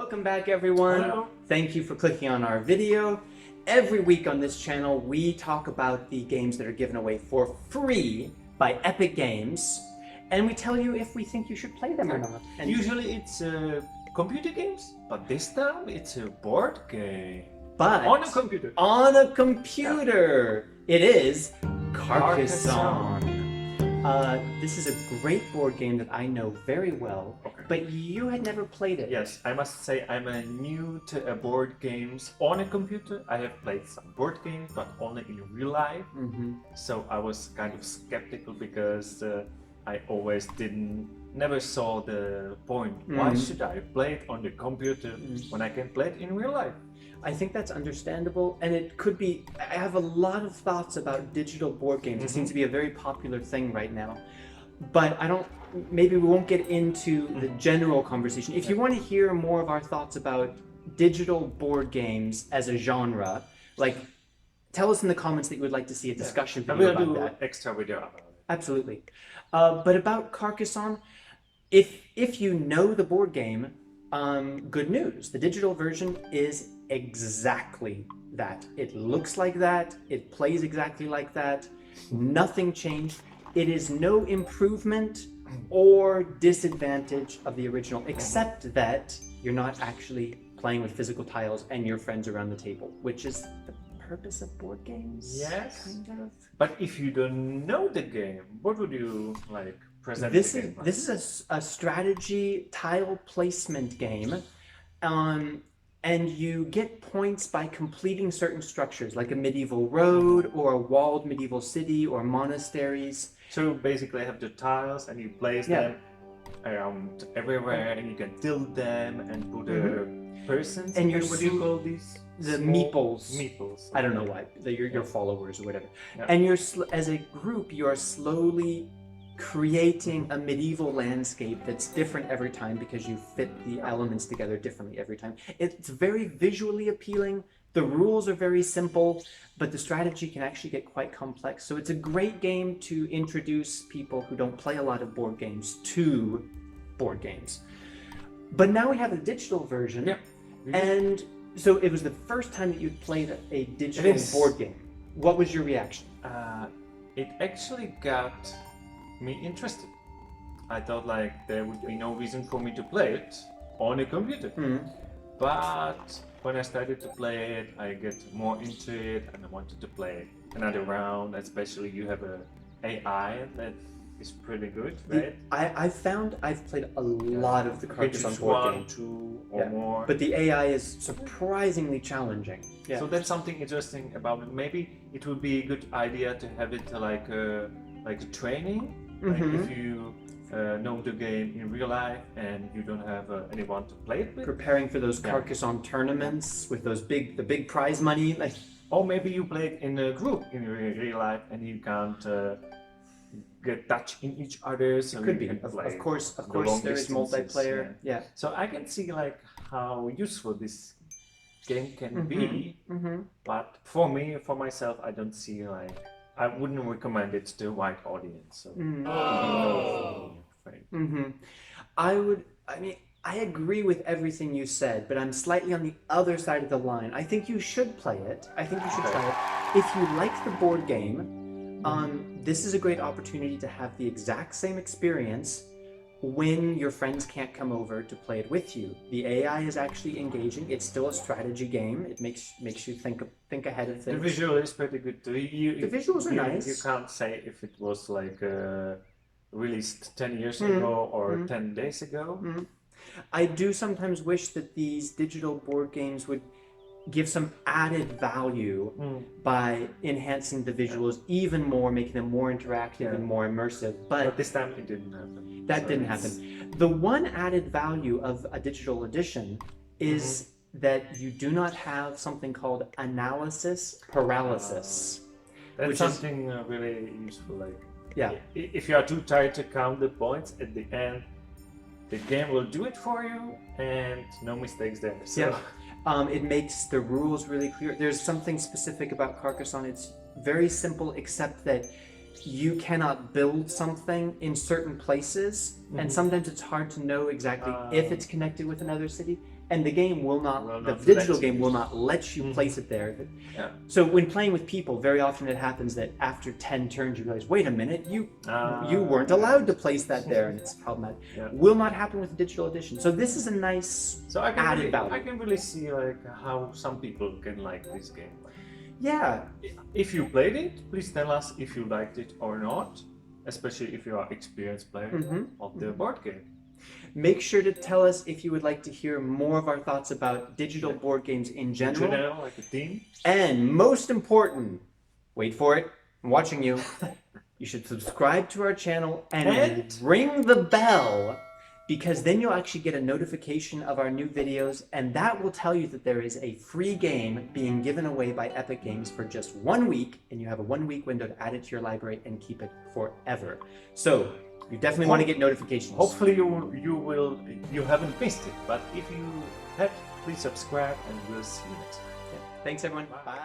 Welcome back, everyone. Hello. Thank you for clicking on our video. Every week on this channel, we talk about the games that are given away for free by Epic Games, and we tell you if we think you should play them or not. And Usually it's computer games, but this time it's a board game. but On a computer. on a computer, it is Carcassonne. This is a great board game that I know very well, Okay. but you had never played it. Yes, I must say I'm new to board games on a computer. I have played some board games, but only in real life. So I was kind of skeptical because I always never saw the point. Why should I play it on the computer when I can play it in real life? I think that's understandable, and it could be. I have a lot of thoughts about digital board games. It seems to be a very popular thing right now, but I don't. Maybe we won't get into the general conversation. If you want to hear more of our thoughts about digital board games as a genre, like, tell us in the comments that you would like to see a discussion I video will about do that. extra video about it. Absolutely. But about Carcassonne, if you know the board game, good news. The digital version is exactly that. It looks like that. It plays exactly like that. Nothing changed. It is no improvement or disadvantage of the original, except that you're not actually playing with physical tiles and your friends around the table, which is the purpose of board games. Yes. Kind of. But if you don't know the game, what would you like present? This the is game like? this is a strategy tile placement game, and you get points by completing certain structures, like a medieval road or a walled medieval city or monasteries. So basically, you have the tiles and you place them around everywhere, and you can tilt them and put persons. And in. you're What do you call these? The Small meeples. Meeples. I don't know why. Your followers or whatever. Yeah. And as a group, you are slowly creating a medieval landscape that's different every time because you fit the elements together differently every time. It's very visually appealing. The rules are very simple, but the strategy can actually get quite complex. So it's a great game to introduce people who don't play a lot of board games to board games. But now we have a digital version. Yeah. And so it was the first time that you'd played a digital It is. board game. What was your reaction? It actually got me interested. I thought like there would be no reason for me to play it on a computer. But when I started to play it, I get more into it and I wanted to play another round. Especially you have a AI that is pretty good, right? I've played a lot of the Carcassonne board one, game, two, or more. but the AI is surprisingly challenging. Yeah. So that's something interesting about it. Maybe it would be a good idea to have it like a training. Like if you know the game in real life and you don't have anyone to play it with. Preparing for those Carcassonne tournaments with those the big prize money, like. Or maybe you play it in a group in real life and you can't get touch in each other. So Could you be. can play Of course, the long there is distances, multiplayer. Yeah. So I can see like how useful this game can be, but for me, for myself, I don't see like I wouldn't recommend it to a wide audience. So I agree with everything you said, but I'm slightly on the other side of the line. I think you should play it. I think you should try it. If you like the board game, this is a great opportunity to have the exact same experience when your friends can't come over to play it with you. The AI is actually engaging. It's still a strategy game. It makes you think ahead of things. the visual is pretty good too. The visuals are nice. You can't say if it was like released 10 years ago or 10 days ago. I do sometimes wish that these digital board games would give some added value by enhancing the visuals even more, making them more interactive and more immersive. But this time it didn't happen. That didn't happen. The one added value of a digital edition is that you do not have something called analysis paralysis. That's which something really useful. Like, Yeah. if you are too tired to count the points at the end, the game will do it for you, and no mistakes there. So. Yeah. It makes the rules really clear. There's something specific about Carcassonne. It's very simple, except that you cannot build something in certain places, and sometimes it's hard to know exactly if it's connected with another city. and the game will not, Will the not digital let you. game will not let you place it there. Yeah. So when playing with people, very often it happens that after 10 turns you realize, wait a minute, you weren't allowed to place that there, and it's problematic. Yeah. Will not happen with the digital edition. So this is a nice So I added value. I can really see like how some people can like this game. Yeah. If you played it, please tell us if you liked it or not, especially if you are experienced player of the board game. Make sure to tell us if you would like to hear more of our thoughts about digital board games in general. In general, like a theme. And most important, wait for it, I'm watching you. You should subscribe to our channel and ring the bell, because then you'll actually get a notification of our new videos, and that will tell you that there is a free game being given away by Epic Games for just 1 week, and you have a 1 week window to add it to your library and keep it forever. So you definitely want to get notifications. Hopefully you haven't missed it, but if you have, please subscribe, and we'll see you next time. Yeah. Thanks everyone. Bye.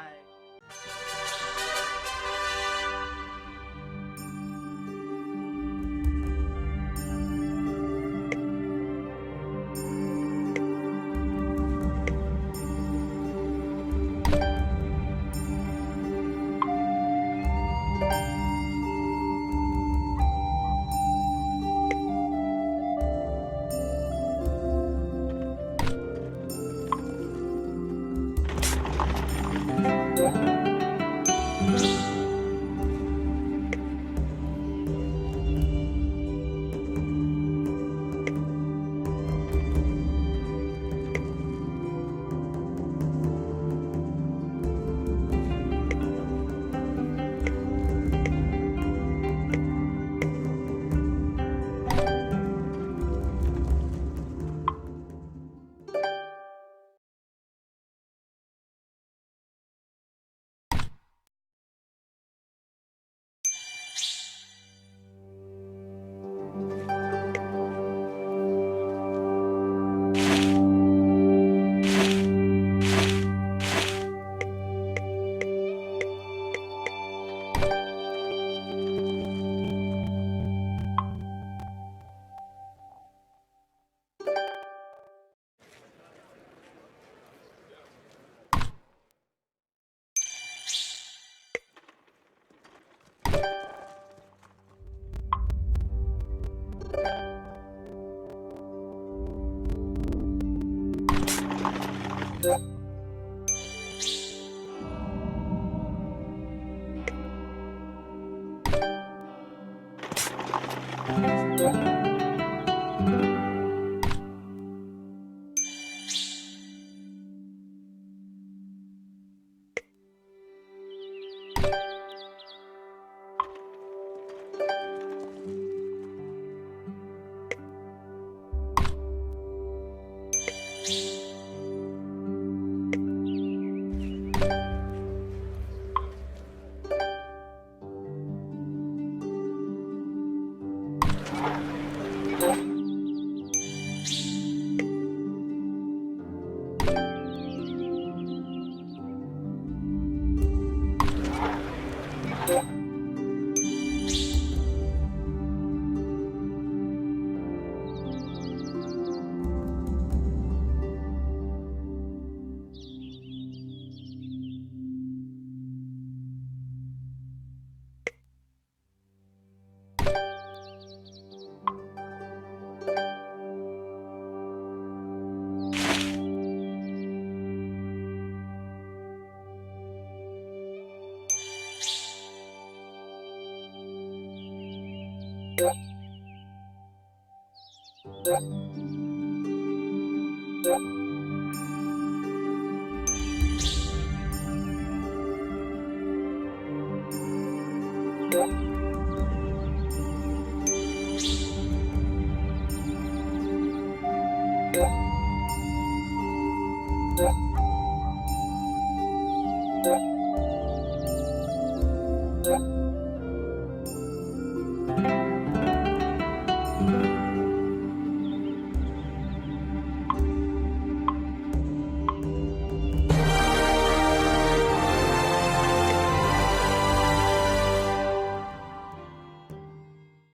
Yeah.